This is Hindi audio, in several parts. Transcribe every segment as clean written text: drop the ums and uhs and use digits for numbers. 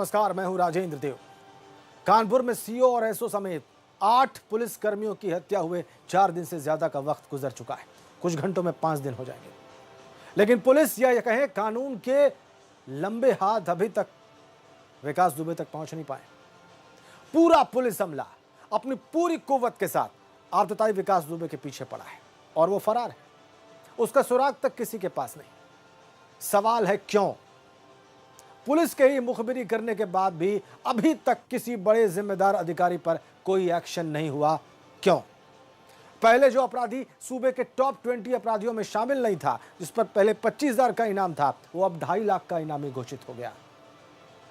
नमस्कार, मैं हूं राजेंद्र देव। कानपुर में सीओ और एसओ समेत 8 पुलिस कर्मियों की हत्या हुए 4 दिन से ज्यादा का वक्त गुजर चुका है। कुछ घंटों में 5 दिन हो जाएंगे, लेकिन पुलिस या कहें कानून के लंबे हाथ अभी तक विकास दुबे तक पहुंच नहीं पाए। पूरा पुलिस अमला अपनी पूरी कुव्वत के साथ आबतताई विकास दुबे के पीछे पड़ा है और वो फरार है। उसका सुराग तक किसी के पास नहीं। सवाल है क्यों? पुलिस के ही मुखबिरी करने के बाद भी अभी तक किसी बड़े जिम्मेदार अधिकारी पर कोई एक्शन नहीं हुआ। क्यों? पहले जो अपराधी सूबे के टॉप 20 अपराधियों में शामिल नहीं था, जिस पर पहले 25,000 का इनाम था, वो अब 2.5 लाख का इनामी घोषित हो गया।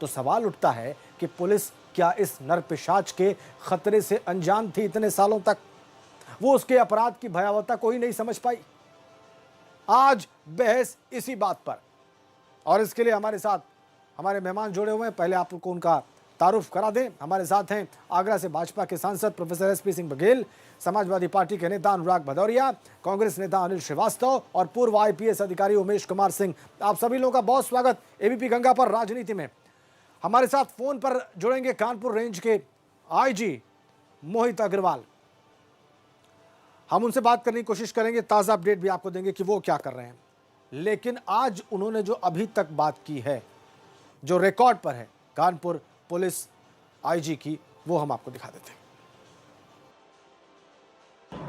तो सवाल उठता है कि पुलिस क्या इस नरपिशाच के खतरे से अनजान थी इतने सालों तक? वो उसके अपराध की भयावहता को ही नहीं समझ पाई। आज बहस इसी बात पर, और इसके लिए हमारे साथ हमारे मेहमान जुड़े हुए हैं। पहले आपको उनका तारुफ करा दें। हमारे साथ हैं आगरा से भाजपा के सांसद professor SP Singh Baghel, Samajwadi party के नेता अनुराग भदौरिया, कांग्रेस नेता अनिल श्रीवास्तव और पूर्व आईपीएस अधिकारी उमेश कुमार सिंह। आप सभी लोगों का बहुत स्वागत एबीपी गंगा पर राजनीति में। हमारे साथ फोन पर जुड़ेंगे कानपुर रेंज के आईजी मोहित अग्रवाल। हम उनसे बात करने की कोशिश करेंगे, ताज़ा अपडेट भी आपको देंगे कि वो क्या कर रहे हैं। लेकिन आज उन्होंने जो अभी तक बात की है, जो रिकॉर्ड पर है कानपुर पुलिस आईजी की, वो हम आपको दिखा देते हैं।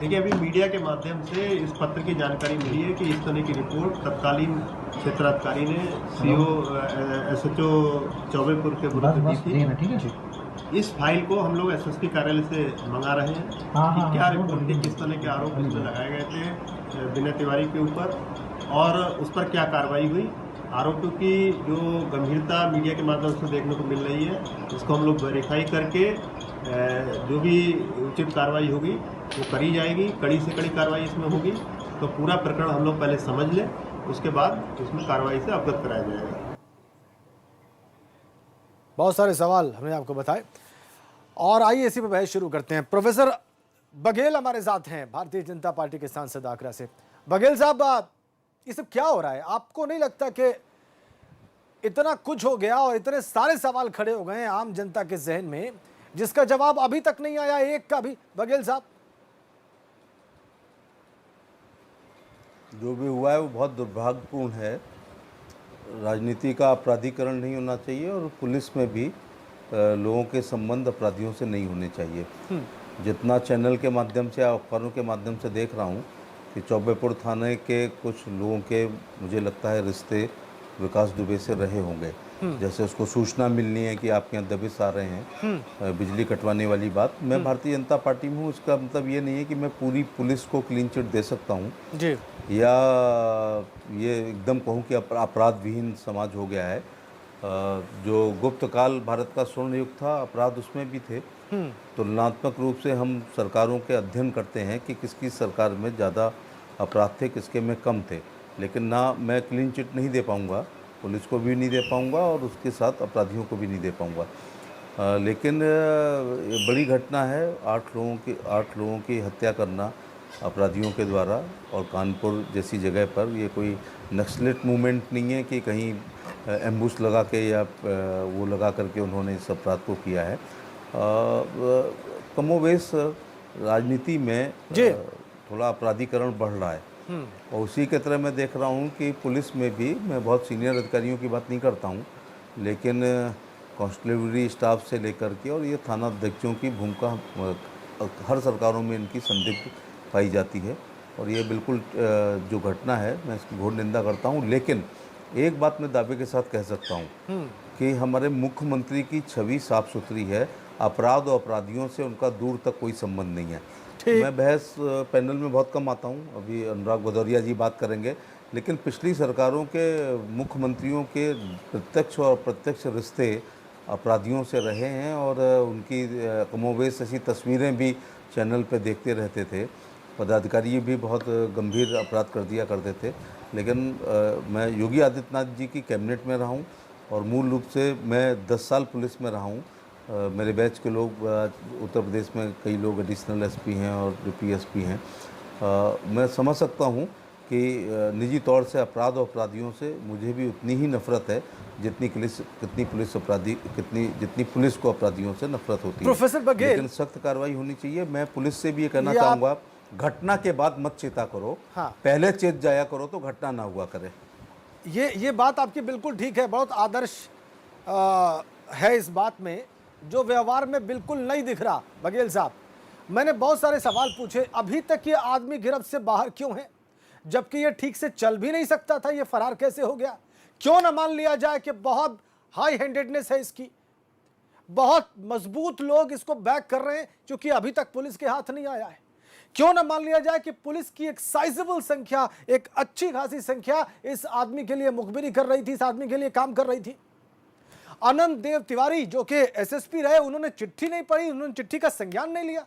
देखिए, अभी मीडिया के माध्यम से इस पत्र की जानकारी मिली है कि इस तरह की रिपोर्ट तत्कालीन क्षेत्राधिकारी ने सीओ एसएचओ चौबेपुर के विरुद्ध दी थी। इस फाइल को हम लोग एसएसपी कार्यालय से मंगा रहे हैं कि क्या रिपोर्ट थी, किस तरह के आरोप इसमें लगाए गए थे विनय तिवारी के ऊपर और उस पर क्या कार्रवाई हुई। आरोपों की जो गंभीरता मीडिया के माध्यम से देखने को मिल रही है, इसको हम लोग वेरीफाई करके जो भी उचित कार्रवाई होगी वो करी जाएगी। कड़ी से कड़ी कार्रवाई इसमें होगी। तो पूरा प्रकरण हम लोग पहले समझ लें, उसके बाद इसमें कार्रवाई से अवगत कराया जाएगा। बहुत सारे सवाल हमने आपको बताए और आइए इसी पर बहस शुरू करते हैं। प्रोफेसर बघेल हमारे साथ हैं, भारतीय जनता पार्टी के सांसद आगरा से। बघेल साहब, ये सब क्या हो रहा है? आपको नहीं लगता कि इतना कुछ हो गया और इतने सारे सवाल खड़े हो गए हैं आम जनता के जहन में, जिसका जवाब अभी तक नहीं आया एक का भी? बघेल साहब, जो भी हुआ है वो बहुत दुर्भाग्यपूर्ण है। राजनीति का अपराधीकरण नहीं होना चाहिए और पुलिस में भी लोगों के संबंध अपराधियों से नहीं होने चाहिए। जितना चैनल के माध्यम से, अखबारों के माध्यम से देख रहा हूँ कि चौबेपुर थाने के कुछ लोगों के, मुझे लगता है, रिश्ते विकास दुबे से रहे होंगे। जैसे उसको सूचना मिलनी है कि आपके यहाँ दबिश आ रहे हैं, बिजली कटवाने वाली बात। मैं भारतीय जनता पार्टी में हूँ, इसका मतलब ये नहीं है कि मैं पूरी पुलिस को क्लीन चिट दे सकता हूँ जी, या ये एकदम कहूँ कि अपराध विहीन समाज हो गया है। जो गुप्त काल भारत का स्वर्ण युग था, अपराध उसमें भी थे। तुलनात्मक रूप से हम सरकारों के अध्ययन करते हैं कि किसकी सरकार में ज़्यादा अपराध थे, किसके में कम थे। लेकिन ना मैं क्लीन चिट नहीं दे पाऊँगा, पुलिस को भी नहीं दे पाऊँगा और उसके साथ अपराधियों को भी नहीं दे पाऊँगा। लेकिन ये बड़ी घटना है, 8 लोगों की हत्या करना अपराधियों के द्वारा, और कानपुर जैसी जगह पर। ये कोई नक्सलेट मूवमेंट नहीं है कि कहीं एम्बुश लगा के या वो लगा करके उन्होंने इस अपराध को किया है। कमोवेश राजनीति में थोड़ा अपराधीकरण बढ़ रहा है और उसी के तरह मैं देख रहा हूँ कि पुलिस में भी, मैं बहुत सीनियर अधिकारियों की बात नहीं करता हूँ, लेकिन कांस्टेबलरी स्टाफ से लेकर के और ये थाना अध्यक्षों की भूमिका हर सरकारों में इनकी संदिग्ध पाई जाती है। और ये बिल्कुल जो घटना है, मैं इसकी घोर निंदा करता हूँ। लेकिन एक बात मैं दावे के साथ कह सकता हूँ कि हमारे मुख्यमंत्री की छवि साफ सुथरी है। अपराध और अपराधियों से उनका दूर तक कोई संबंध नहीं है। मैं बहस पैनल में बहुत कम आता हूँ, अभी अनुराग भदौरिया जी बात करेंगे, लेकिन पिछली सरकारों के मुख्यमंत्रियों के प्रत्यक्ष और अप्रत्यक्ष रिश्ते अपराधियों से रहे हैं और उनकी कमोवेश ऐसी तस्वीरें भी चैनल पर देखते रहते थे। पदाधिकारी भी बहुत गंभीर अपराध कर दिया करते थे। लेकिन मैं योगी आदित्यनाथ जी की कैबिनेट में रहा हूँ और मूल रूप से मैं 10 साल पुलिस में रहा हूँ। मेरे बैच के लोग उत्तर प्रदेश में कई लोग एडिशनल एसपी हैं और डिप्टी एसपी हैं। मैं समझ सकता हूँ कि निजी तौर से अपराध और अपराधियों से मुझे भी उतनी ही नफ़रत है जितनी पुलिस को अपराधियों से नफरत होती है। प्रोफेसर बघेल, लेकिन सख्त कार्रवाई होनी चाहिए। मैं पुलिस से भी ये कहना ये आप- चाहूँगा, घटना के बाद मत चेता करो, हाँ। पहले चेत जाया करो तो घटना ना हुआ करे। ये बात आपकी बिल्कुल ठीक है, बहुत आदर्श है इस बात में, जो व्यवहार में बिल्कुल नहीं दिख रहा। बघेल साहब, मैंने बहुत सारे सवाल पूछे, अभी तक ये आदमी गिरफ्त से बाहर क्यों है, जबकि ये ठीक से चल भी नहीं सकता था, ये फरार कैसे हो गया? क्यों ना मान लिया जाए कि बहुत हाई हैंडेडनेस है इसकी, बहुत मजबूत लोग इसको बैक कर रहे हैं, क्योंकि अभी तक पुलिस के हाथ नहीं आया है। क्यों ना मान लिया जाए कि पुलिस की एक साइजेबल संख्या, एक अच्छी खासी संख्या इस आदमी के लिए मुखबिरी कर रही थी, इस आदमी के लिए काम कर रही थी। आनंद देव तिवारी जो कि एसएसपी रहे, उन्होंने चिट्ठी नहीं पढ़ी, उन्होंने चिट्ठी का संज्ञान नहीं लिया,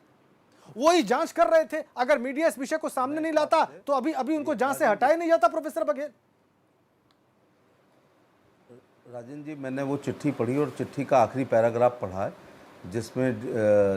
वही जांच कर रहे थे। अगर मीडिया इस विषय को सामने नहीं लाता तो अभी उनको जांच से हटाया नहीं जाता। प्रोफेसर बघेल, राजन जी, मैंने वो चिट्ठी पढ़ी और चिट्ठी का आखिरी पैराग्राफ पढ़ा है, जिसमें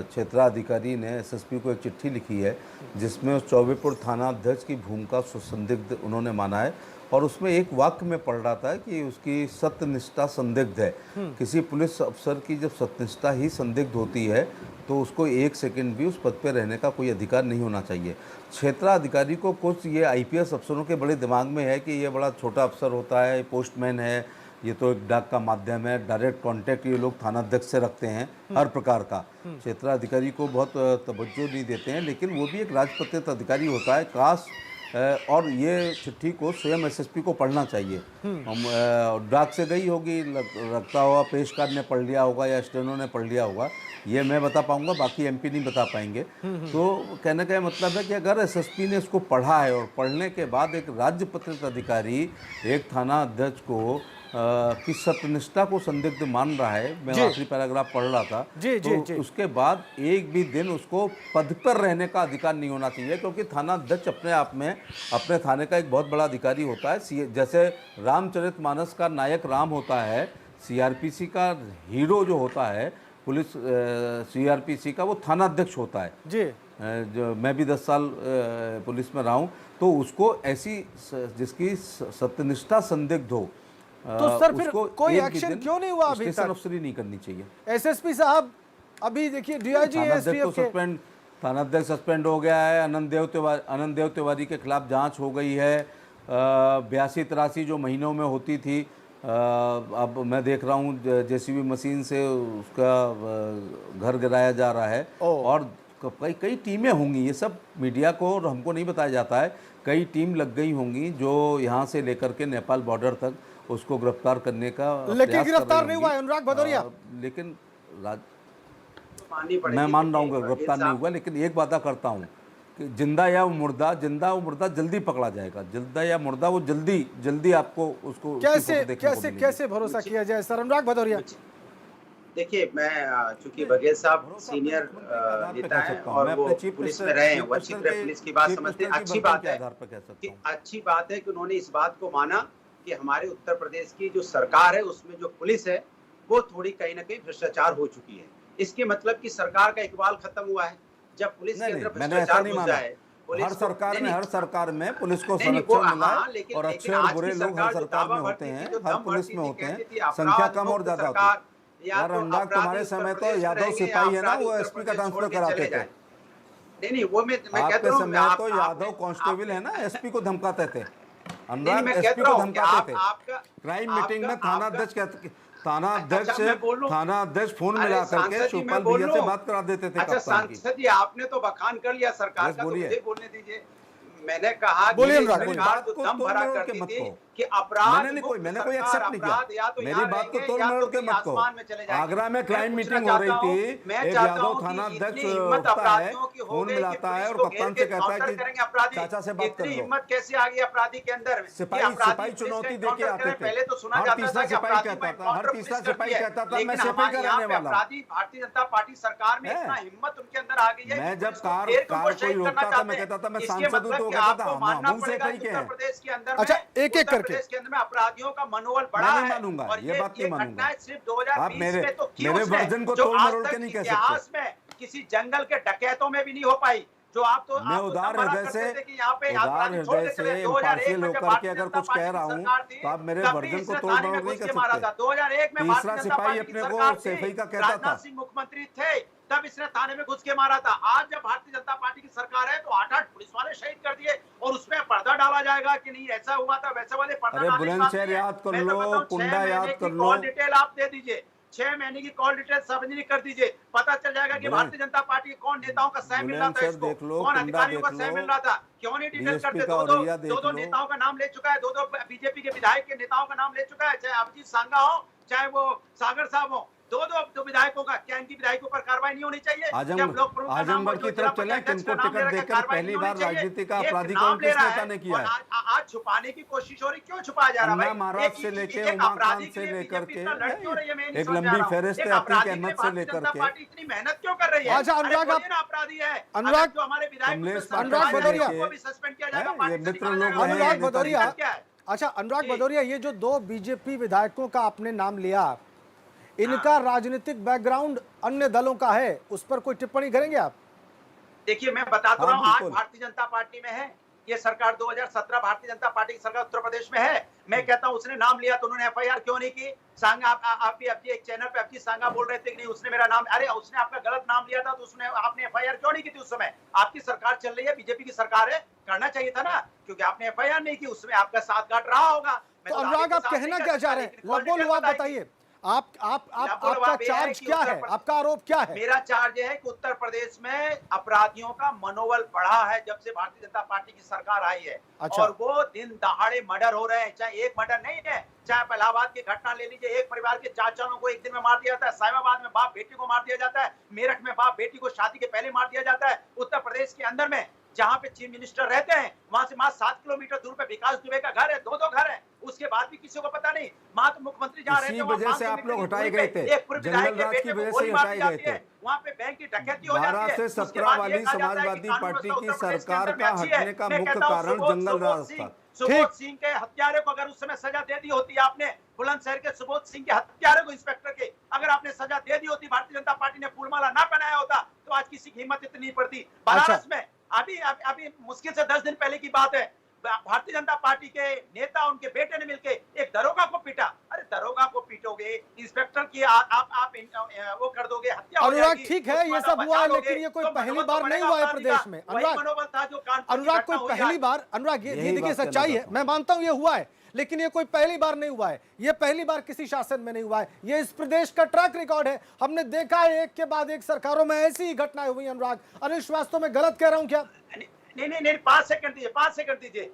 क्षेत्राधिकारी ने एसएसपी को एक चिट्ठी लिखी है, जिसमें उस चौबेपुर थाना अध्यक्ष की भूमिका सुसंदिग्ध उन्होंने माना है। और उसमें एक वाक्य में पढ़ रहा था कि उसकी सत्यनिष्ठा संदिग्ध है। किसी पुलिस अफसर की जब सत्यनिष्ठा ही संदिग्ध होती है तो उसको एक सेकंड भी उस पद पर रहने का कोई अधिकार नहीं होना चाहिए। क्षेत्राधिकारी को कुछ ये आईपीएस अफसरों के बड़े दिमाग में है कि ये बड़ा छोटा अफसर होता है, पोस्टमैन है, ये तो एक डाक का माध्यम है, डायरेक्ट कांटेक्ट ये लोग थाना अध्यक्ष से रखते हैं हर प्रकार का। क्षेत्राधिकारी को बहुत तवज्जो नहीं देते हैं, लेकिन वो भी एक राजपत्रित अधिकारी होता है। काश और ये चिट्ठी को स्वयं एसएसपी को पढ़ना चाहिए। हम डाक से गई होगी, रखता हुआ पेशकार ने पढ़ लिया होगा या स्टेनो ने पढ़ लिया होगा, ये मैं बता पाऊंगा, बाकी एमपी नहीं बता पाएंगे। तो कहने का मतलब है कि अगर एसएसपी ने इसको पढ़ा है और पढ़ने के बाद एक राज्यपत्रित अधिकारी एक थाना अध्यक्ष को की सत्यनिष्ठा को संदिग्ध मान रहा है, मैं आखिरी पैराग्राफ पढ़ रहा था, तो उसके बाद एक भी दिन उसको पद पर रहने का अधिकार नहीं होना चाहिए, क्योंकि थाना अध्यक्ष अपने आप में अपने थाने का एक बहुत बड़ा अधिकारी होता है। जैसे रामचरितमानस का नायक राम होता है, सीआरपीसी का हीरो जो होता है पुलिस सीआरपीसी का, वो थाना अध्यक्ष होता है जी। जो मैं भी 10 साल पुलिस में रहा हूँ, तो उसको ऐसी जिसकी सत्यनिष्ठा संदिग्ध हो, तो सर फिर कोई एक्शन क्यों नहीं हुआ अभी तक? अफसरी नहीं करनी चाहिए। एसएसपी साहब, अभी देखिए डीआईजी एसटीएफ के थाना अध्यक्ष सस्पेंड हो गया है। आनंद देव तिवारी के खिलाफ जांच हो गई है। 82-83 जो महीनों में होती थी, अब मैं देख रहा हूँ जेसीबी मशीन से उसका घर गिराया जा रहा है। और कई टीमें होंगी, ये सब मीडिया को और हमको नहीं बताया जाता है। कई टीम लग गई होंगी जो यहाँ से लेकर के नेपाल बॉर्डर तक उसको गिरफ्तार करने का, लेकिन गिरफ्तार नहीं हुआ अनुराग भदौरिया। लेकिन मैं मान रहा हूँ गिरफ्तार नहीं हुआ, लेकिन एक वादा करता हूँ कि जिंदा या मुर्दा जल्दी पकड़ा जाएगा। जिंदा या मुर्दा वो जल्दी आपको उसको कैसे भरोसा किया जाए सर? अनुराग भदौरिया, देखिए, मैं चूंकि बघेल साहब सीनियर नेता हैं और वो पुलिस में रहे हैं, वो अच्छी तरह पुलिस की बात समझते हैं। अच्छी बात है कि उन्होंने इस बात को माना कि हमारे उत्तर प्रदेश की जो सरकार है उसमें जो पुलिस है वो थोड़ी कहीं ना कहीं भ्रष्टाचार हो चुकी है। इसके मतलब कि सरकार का इकबाल खत्म हुआ है। जब पुलिस के अंदर भ्रष्टाचार घुस जाए, हर सरकार में पुलिस को संरक्षण मिला है, और अच्छे और बुरे लोग हर सरकार में होते हैं, हर पुलिस में होते हैं, संख्या कम और ज्यादा होती है। यार अनुराग, तुम्हारे समय तो यादव सिपाही है ना, वो एसपी का ट्रांसफर कराते थे। नहीं, वो मैं कहता हूं, समय तो यादव कांस्टेबल है ना, एसपी को धमकाते थे। अनुराग एसपी को धमकाते थे। क्राइम मीटिंग में थाना अध्यक्ष फोन मिला करके शिवपाल भैया से बात करा देते थे। अच्छा सांसद जी, आपने तो बखान कर लिया सरकार का, तो मुझे बोलने दीजिए। मैंने कहा सरकार तो दम भरा करती थी कि अपराध मैंने कोई एक्सेप्ट नहीं किया। मेरी बात को तोड़ मरोड़ के मत कहो। आगरा में क्राइम मीटिंग हो रही थी, एक यादव थाना अध्यक्ष होता है, फोन मिलाता है और कप्तान से कहता है कि चाचा से बात कर लो। हिम्मत कैसे आ गई अपराधी के अंदर? सिपाही चुनौती देके आते थे। पहले तो सुना जाता था कि सिपाही कहता था, हर तीसरा सिपाही कहता था मैं सिपाही का रहने वाला। अपराधी भारतीय जनता पार्टी सरकार में इतना हिम्मत उनके अंदर आ गई है। मैं जब कार कोई रोकता था, मैं कहता था मैं सांसद हूं, तो कहता था हम सिपाही के हैं। प्रदेश के अंदर, अच्छा एक करके के अंदर में अपराधियों का मनोबल बढ़ा है। मानूंगा, ये बात नहीं मानूंगा। सिर्फ 2020 में तो मेरे वर्जन को तोड़ मरोड़ के नहीं कह सकते। इतिहास में किसी जंगल के डकैतों में भी नहीं हो पाई। जो आप तो मैं उदार हृदय से इम्पार्शियल होकर के अगर कुछ कह रहा हूँ तो आप मेरे वर्जन को तोड़ मरोड़ नहीं कर सकते। 2001 में तीसरा सिपाही अपने को सेफई का कहता था। राजनाथ सिंह मुख्यमंत्री थे, तब इसने थाने में घुस के मारा था। आज जब भारतीय जनता पार्टी की सरकार है तो 8-8 पुलिस वाले शहीद कर दिए और उसमें पर्दा डाला जाएगा कि नहीं ऐसा हुआ था वैसे वाले पर्दा। अरे बुलंदशहर याद कर लो, कुंडा याद कर लो, डिटेल आप दे दीजिए, 6 महीने की कॉल डिटेल सार्वजनिक कर दीजिए, पता चल जाएगा कि भारतीय जनता पार्टी के कौन नेताओं का सह मिल रहा था, इसको कौन अधिकारियों का सह मिल रहा था। क्यों नहीं डिटेल करते? दो नेताओं का नाम ले चुका है, दो बीजेपी के विधायक के नेताओं का नाम ले चुका है, चाहे अभिजीत सांगा हो चाहे वो सागर साहब हो, दो विधायकों का। क्या इनकी विधायकों पर कार्रवाई नहीं होनी चाहिए? आजमगढ़ की तरफ चले, किनको टिकट देकर पहली बार राजनीति का अपराधीकरण किस नेता ने किया है? आज छुपाने की कोशिश हो रही, क्यों छुपाया जा रहा है? महाराज से लेके उमाकांत से लेकर के एक लंबी फहरिस्त है अतीक अहमद से लेकर के। पार्टी इतनी मेहनत क्यों कर रही है? अच्छा अनुराग, अपराधी है अनुराग जो हमारे विधायक अनुराग भदौरिया को भी सस्पेंड किया जाएगा। मित्र लोग अनुराग भदौरिया, क्या है? अच्छा अनुराग भदौरिया, ये जो 2 बीजेपी विधायकों का आपने नाम लिया, इनका राजनीतिक बैकग्राउंड अन्य दलों का है, उस पर कोई टिप्पणी करेंगे आप? देखिए मैं बताता रहा हूँ, आज भारतीय जनता पार्टी में है ये सरकार, 2017 भारतीय जनता पार्टी की सरकार उत्तर प्रदेश में है। मैं कहता हूँ उसने नाम लिया तो उन्होंने एफआईआर क्यों नहीं की? सांगा आप भी एक चैनल पे अभिजीत सांगा बोल रहे थे कि नहीं उसने मेरा नाम, अरे उसने आपका गलत नाम लिया था तो उसने आपने एफआईआर क्यों नहीं की थी? उस समय आपकी सरकार चल रही है, बीजेपी की सरकार है, करना चाहिए था ना, क्योंकि आपने एफआईआर नहीं की, उसमें आपका साथ काट रहा होगा। तो अनुराग आप कहना क्या चाह रहे हैं? लबोलुआ बताइए, आपका चार्ज क्या है, आपका आरोप क्या है? मेरा चार्ज है कि उत्तर प्रदेश में अपराधियों का मनोबल बढ़ा है जब से भारतीय जनता पार्टी की सरकार आई है। अच्छा। और वो दिन दहाड़े मर्डर हो रहे हैं, चाहे एक मर्डर नहीं है, चाहे इलाहाबाद की घटना ले लीजिए, एक परिवार के 4 जनों को एक दिन में मार दिया जाता है, साहिबाबाद में बाप बेटी को मार दिया जाता है, मेरठ में बाप बेटी को शादी के पहले मार दिया जाता है। उत्तर प्रदेश के अंदर में जहां पे चीफ मिनिस्टर रहते हैं वहां से 7 किलोमीटर दूर पे विकास दुबे का घर है, 2 घर है, उसके बाद भी किसी को पता नहीं। वहां तो मुख्यमंत्री जहां रहते हैं वजह से आप लोग हटाए गए थे, जंगल राज की वजह से हटाए गए थे। वहां पे बैंक की डकैती हो जाती है। 12 से 17 वाली समाजवादी पार्टी की सरकार का हटने का मुख्य कारण जंगल राज था। सुबोध सिंह के हत्यारे को अगर उस समय सजा दे दी होती आपने, बुलंदशहर के सुबोध सिंह के हत्यारे को, इंस्पेक्टर के, अगर आपने सजा दे दी होती, भारतीय जनता पार्टी ने फूलमाला ना पहनाया होता तो आज किसी की हिम्मत इतनी पड़ती। बनारस में अभी मुश्किल से 10 दिन पहले की बात है, भारतीय जनता पार्टी के नेता उनके बेटे ने मिलके एक दरोगा को पीटा। अरे दरोगा को पीटोगे, इंस्पेक्टर की आप वो कर दोगे, हत्या हो अनुराग ठीक है ये सब हुआ है, लेकिन ये कोई पहली बार नहीं हुआ है प्रदेश में। अनुराग कोई पहली बार, अनुराग ये देखिए सच्चाई है, मैं मानता हूँ ये हुआ है, लेकिन ये कोई पहली बार नहीं हुआ है, ये पहली बार किसी शासन में नहीं हुआ है, ये इस प्रदेश का ट्रैक रिकॉर्ड है। हमने देखा है एक के बाद एक सरकारों में ऐसी ही घटनाएं हुई। अनुराग, अनिल श्रीवास्तव मैं गलत कह रहा हूं क्या? नहीं 5 सेकंड दीजिए।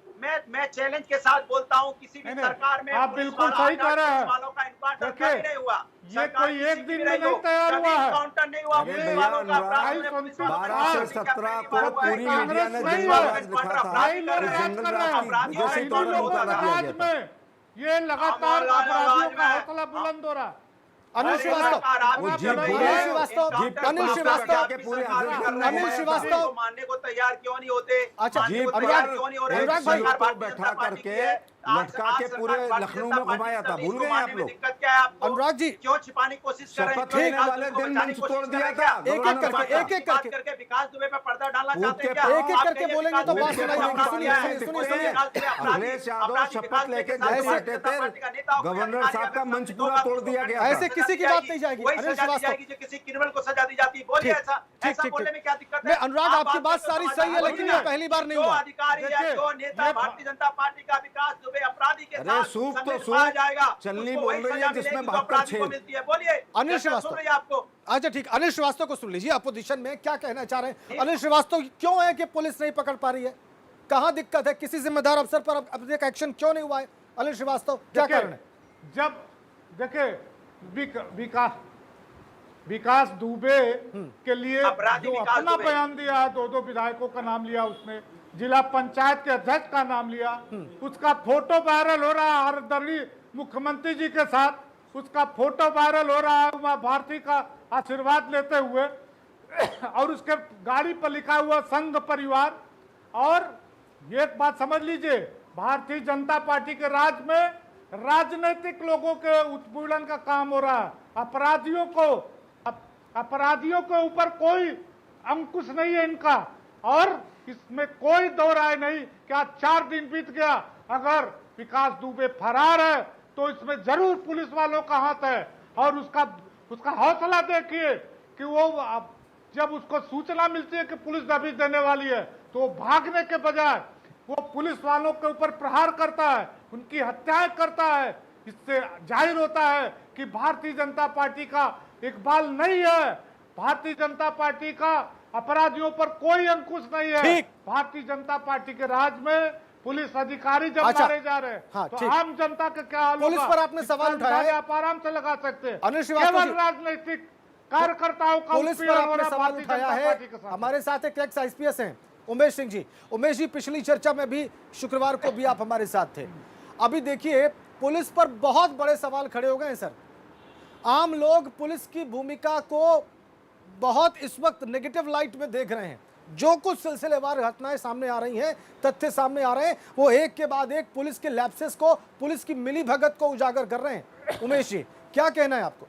मैं चैलेंज के साथ बोलता हूँ, किसी भी सरकार में आप बिल्कुल सही कह रहे हैं। वालों का इनकाउंटर नहीं हुआ, ये कोई एक दिन में नहीं तैयार हुआ है। इनकाउंटर नहीं हुआ, पुलिस वालों का 12 से 17 को पूरी मीडिया ने जंगल राज लिखा था, जंगल राज की दूसरी तौर पर मुताला किया गया था। ये लगातार अपराधियों का हौसला बुलंद हो रहा। अनिल श्रीवास्तव मानने को तैयार क्यों नहीं होते? अच्छा अनुराग भाई बैठा करके लटका के पूरे लखनऊ में घुमाया था, भूल गए आप लोग? दिक्कत क्या है आपको? अनुराग जी क्यों छिपाने की कोशिश कर रहे हैं? शपथ लेने वाले दिन मंच तोड़ दिया था, एक करके विकास दुबे पे पर्दा डालना चाहते हैं क्या? एक करके बोलेंगे तो बात सुनिए। अखिलेश यादव शपथ लेके जैसे बैठे थे, गवर्नर साहब का मंच पूरा तोड़ दिया गया। ऐसे किसी की बात नहीं जाएगी। वही सजा दी जाएगी जो किसी क्रिमिनल को सजा दी जाती है। बोलिए ऐसा बोलने में क्या दिक्कत है? अनुराग आपकी बात सारी सही है, लेकिन ये पहली बार नहीं हुआ। अधिकारी या जो नेता भारतीय जनता पार्टी का विकास दुबे अपराधी के साथ सूप तो सूप चलनी बोल रही है जिसमें 72 मिलती है। बोलिए अनिल श्रीवास्तव आपको। अच्छा ठीक, अनिल श्रीवास्तव को सुन लीजिए, अपोजिशन में क्या कहना चाह रहे हैं अनिल श्रीवास्तव? क्यों है कि पुलिस नहीं पकड़ पा रही है? कहां दिक्कत है? किसी जिम्मेदार अफसर पर अब तक एक्शन क्यों नहीं हुआ है? अनिल श्रीवास्तव क्या कारण है? जब देखे विकास दुबे के लिए जो अपना बयान दिया है, 2 विधायकों का नाम लिया उसने, जिला पंचायत के अध्यक्ष का नाम लिया, उसका फोटो वायरल हो रहा है हर दिल्ली मुख्यमंत्री जी के साथ, उसका फोटो वायरल हो रहा है उमा भारती का आशीर्वाद लेते हुए, और उसके गाड़ी पर लिखा हुआ संघ परिवार। और एक बात समझ लीजिए, भारतीय जनता पार्टी के राज में राजनीतिक लोगों के उत्पीड़न का काम हो रहा है। अपराधियों के ऊपर कोई अंकुश नहीं है इनका। और इसमें कोई दो राय नहीं कि आज 4 दिन बीत गया, अगर विकास दुबे फरार है तो इसमें जरूर पुलिस वालों का हाथ है। और उसका हौसला देखिए कि वो जब उसको सूचना मिलती है कि पुलिस दबिश देने वाली है तो वो भागने के बजाय वो पुलिस वालों के ऊपर प्रहार करता है, उनकी हत्याएं करता है। इससे जाहिर होता है कि भारतीय जनता पार्टी का इकबाल नहीं है, भारतीय जनता पार्टी का अपराधियों पर कोई अंकुश नहीं है। भारतीय जनता पार्टी के राज में पुलिस अधिकारी जब मारे जा रहे हैं तो आम जनता का क्या हाल होगा? पुलिस पर आपने सवाल उठाया है, आप आराम से लगा सकते हैं। अनिल श्रीवास्तव जी, राजनीतिक कार्यकर्ताओं का पुलिस पर आपने सवाल उठाया है। हमारे साथ एक एक्स आईपीएस हैं उमेश सिंह जी। उमेश जी, पिछली चर्चा में भी शुक्रवार को भी आप हमारे साथ थे। अभी देखिए, पुलिस पर बहुत बड़े सवाल खड़े हो गए हैं सर। आम लोग पुलिस की भूमिका को बहुत इस वक्त नेगेटिव लाइट में देख रहे हैं। जो कुछ सिलसिलेवार घटनाएं सामने आ रही हैं, तथ्य सामने आ रहे हैं, वो एक के बाद एक पुलिस के लैप्सेस को, पुलिस की मिलीभगत को उजागर कर रहे हैं। उमेश जी, क्या कहना है आपको?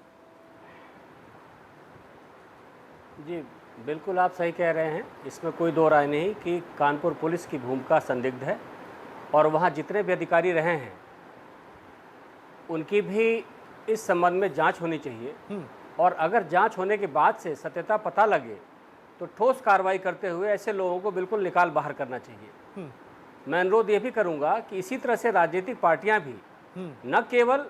जी बिल्कुल, आप सही कह रहे हैं। इसमें कोई दो राय नहीं कि कानपुर पुलिस की भूमिका संदिग्ध है और वहाँ जितने भी अधिकारी रहे हैं उनकी भी इस संबंध में जांच होनी चाहिए। और अगर जांच होने के बाद से सत्यता पता लगे तो ठोस कार्रवाई करते हुए ऐसे लोगों को बिल्कुल निकाल बाहर करना चाहिए। मैं अनुरोध ये भी करूँगा कि इसी तरह से राजनीतिक पार्टियाँ भी न केवल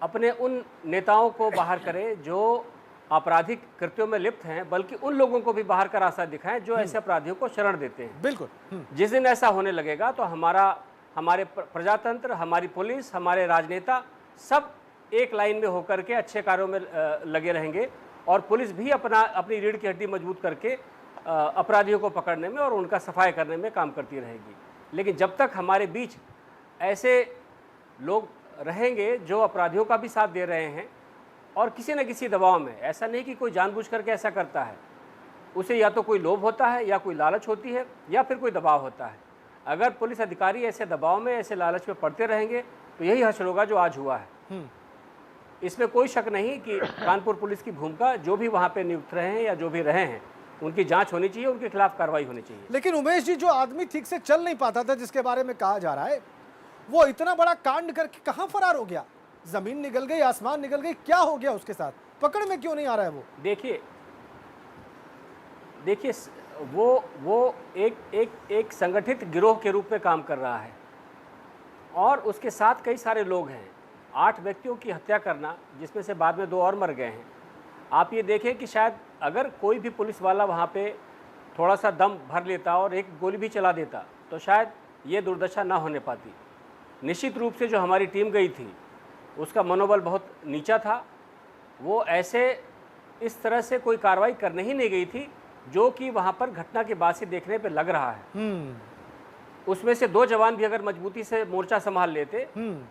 अपने उन नेताओं को बाहर करें जो आपराधिक कृत्यों में लिप्त हैं, बल्कि उन लोगों को भी बाहर का रास्ता दिखाएं जो ऐसे अपराधियों को शरण देते हैं। बिल्कुल। जिस दिन ऐसा होने लगेगा तो हमारे प्रजातंत्र, हमारी पुलिस, हमारे राजनेता सब एक लाइन में होकर के अच्छे कार्यों में लगे रहेंगे और पुलिस भी अपनी रीढ़ की हड्डी मजबूत करके अपराधियों को पकड़ने में और उनका सफाई करने में काम करती रहेगी। लेकिन जब तक हमारे बीच ऐसे लोग रहेंगे जो अपराधियों का भी साथ दे रहे हैं और किसी न किसी दबाव में, ऐसा नहीं कि कोई जानबूझ करके ऐसा करता है, उसे या तो कोई लोभ होता है या कोई लालच होती है या फिर कोई दबाव होता है। अगर पुलिस अधिकारी ऐसे दबाव में, ऐसे लालच में पड़ते रहेंगे तो यही हश्र होगा जो आज हुआ है। इसमें कोई शक नहीं कि कानपुर पुलिस की भूमिका, जो भी वहाँ पे नियुक्त रहे हैं या जो भी रहे हैं, उनकी जांच होनी चाहिए, उनके खिलाफ कार्रवाई होनी चाहिए। लेकिन उमेश जी, जो आदमी ठीक से चल नहीं पाता था, जिसके बारे में कहा जा रहा है, वो इतना बड़ा कांड करके कहाँ फरार हो गया? जमीन निकल गई, आसमान निकल गई, क्या हो गया उसके साथ? पकड़ में क्यों नहीं आ रहा है वो? देखिए वो एक संगठित गिरोह के रूप में काम कर रहा है और उसके साथ कई सारे लोग हैं। 8 व्यक्तियों की हत्या करना, जिसमें से बाद में 2 और मर गए हैं। आप ये देखें कि शायद अगर कोई भी पुलिस वाला वहाँ पे थोड़ा सा दम भर लेता और एक गोली भी चला देता तो शायद ये दुर्दशा ना होने पाती। निश्चित रूप से जो हमारी टीम गई थी उसका मनोबल बहुत नीचा था। वो ऐसे इस तरह से कोई कार्रवाई करने ही नहीं गई थी जो कि वहाँ पर घटना के बाद से देखने पे लग रहा है। उसमें से 2 जवान भी अगर मजबूती से मोर्चा संभाल लेते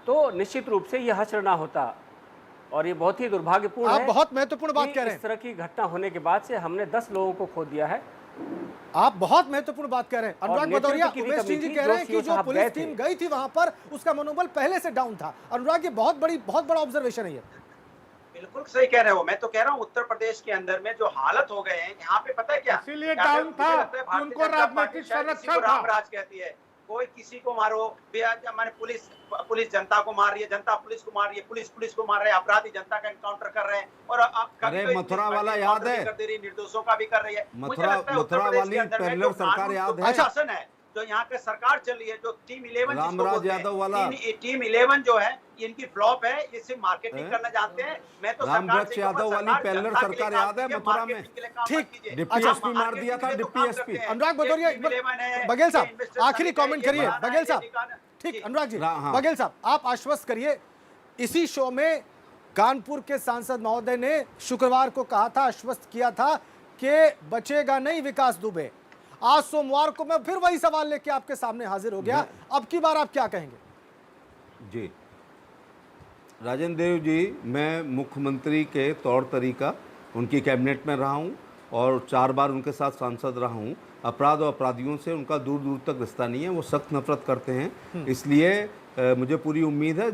तो निश्चित रूप से यह हश्र ना होता। और ये बहुत ही दुर्भाग्यपूर्ण है। आप बहुत महत्वपूर्ण बात कह रहे हैं। इस तरह की घटना होने के बाद से हमने 10 लोगों को खो दिया है। आप बहुत महत्वपूर्ण बात कह रहे हैं। अनुराग भदौरिया, उमेश सिंह जी कह रहे हैं कि जो पुलिस टीम गई थी वहां पर, उसका मनोबल पहले से डाउन था। अनुराग, ये बहुत बड़ा ऑब्जर्वेशन है ये। बिल्कुल सही कह रहे हो। मैं तो कह रहा हूँ उत्तर प्रदेश के अंदर में जो हालत हो गए हैं यहाँ पे, पता है क्या, इसीलिए डाउन था, उनको राजनीतिक संरक्षण था। रामराज कहती है, कोई किसी को मारो, माने पुलिस जनता को मार रही है, जनता पुलिस को मार रही है, पुलिस को मार रहे हैं, अपराधी जनता का एनकाउंटर कर रहे हैं और अरे मथुरा वाला याद है, कर दे रही, निर्दोषों का भी कर रही है। मथुरा वाली पैरेलल सरकार याद है। शासन है जो यहाँ पे सरकार चल रही है, जो टीम 11 रामराज यादव वाला टीम 11 जो है, इनकी फ्लॉप है, ये सिर्फ मार्केटिंग करना जानते हैं। मैं तो रामराज यादव वाली पैरेलल सरकार याद है मथुरा में? ठीक, डीपीएसपी मार दिया था, डीपीएसपी। अनुराग भदौरिया, बघेल साहब आखिरी कमेंट करिए। बघेल साहब, ठीक, अनुराग जी, बघेल साहब आप आश्वस्त करिए। इसी शो में कानपुर के सांसद महोदय ने शुक्रवार को कहा था, आश्वस्त किया था कि बचेगा नहीं विकास दुबे। आज सोमवार को मैं फिर वही सवाल लेके आपके सामने हाजिर हो गया। अब की बार आप क्या कहेंगे? जी राजेंद्र देव जी, मैं मुख्यमंत्री के तौर तरीका उनकी कैबिनेट में रहा हूँ और 4 बार उनके साथ सांसद रहा हूँ। अपराध और अपराधियों से उनका दूर दूर तक रिश्ता नहीं है, वो सख्त नफरत करते हैं। इसलिए मुझे पूरी उम्मीद है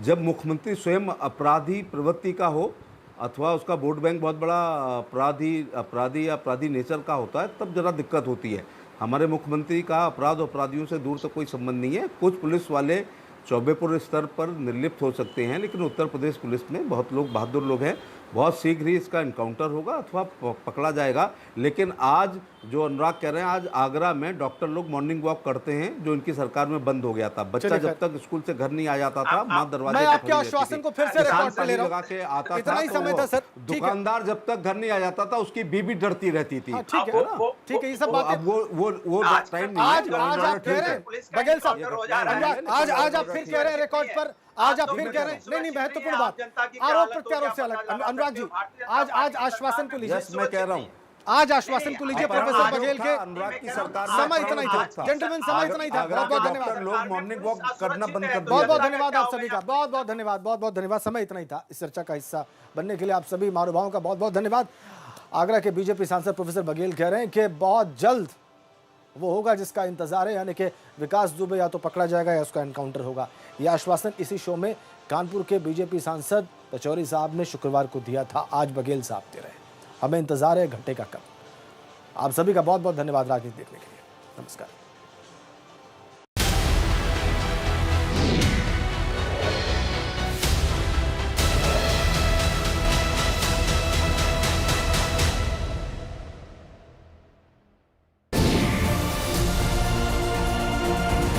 जब मुख्यमंत्री स्वयं अपराधी प्रवृत्ति का हो अथवा उसका वोट बैंक बहुत बड़ा अपराधी या अपराधी नेचर का होता है, तब जरा दिक्कत होती है। हमारे मुख्यमंत्री का अपराध और अपराधियों से दूर तक कोई संबंध नहीं है। कुछ पुलिस वाले चौबेपुर स्तर पर निर्लिप्त हो सकते हैं, लेकिन उत्तर प्रदेश पुलिस में बहुत लोग बहादुर लोग हैं। बहुत शीघ्र ही इसका इनकाउंटर होगा अथवा पकड़ा जाएगा। लेकिन आज जो अनुराग कह रहे हैं, आज आगरा में डॉक्टर लोग मॉर्निंग वॉक करते हैं, जो इनकी सरकार में बंद हो गया था। बच्चा जब तक स्कूल से घर नहीं आ जाता था, माँ दरवाजे मैं आपके आश्वासन को फिर से रिकॉर्ड पे ले रहा हूं। इतना ही समय था सर। दुकानदार जब तक घर नहीं आ जाता था, उसकी बीबी डरती रहती थी। ठीक है ना, ठीक है, ये सब बातें अब वो टाइम नहीं आज आप कह रहे हैं बघेल साहब, आज आप फिर कह रहे हैं रिकॉर्ड पर, आज आप फिर कह रहे हैं नहीं महत्वपूर्ण बात, आरोप प्रत्यारोप से अलग। अनुराग जी, आज आश्वासन को लीजिए। मैं कह रहा हूँ, आज आश्वासन को लीजिए प्रोफेसर बघेल के। अनुराग की सरकार समय इतना ही था जेंटलमैन, समय इतना ही था। बहुत बहुत धन्यवाद। लोग मॉर्निंग वॉक करना बंद कर दिया। बहुत बहुत धन्यवाद आप सभी का, बहुत बहुत धन्यवाद, बहुत बहुत धन्यवाद। समय इतना ही था। इस चर्चा का हिस्सा बनने के लिए आप सभी महानुभावों का बहुत बहुत धन्यवाद। आगरा के बीजेपी सांसद प्रोफेसर बघेल कह रहे हैं कि बहुत जल्द वो होगा जिसका इंतजार है, यानी कि विकास दुबे या तो पकड़ा जाएगा या उसका एनकाउंटर होगा। यह आश्वासन इसी शो में कानपुर के बीजेपी सांसद पचौरी साहब ने शुक्रवार को दिया था। आज बघेल साहब दे रहे हैं। हमें इंतजार है घंटे का कब। आप सभी का बहुत बहुत धन्यवाद राजनीति देखने के लिए। नमस्कार।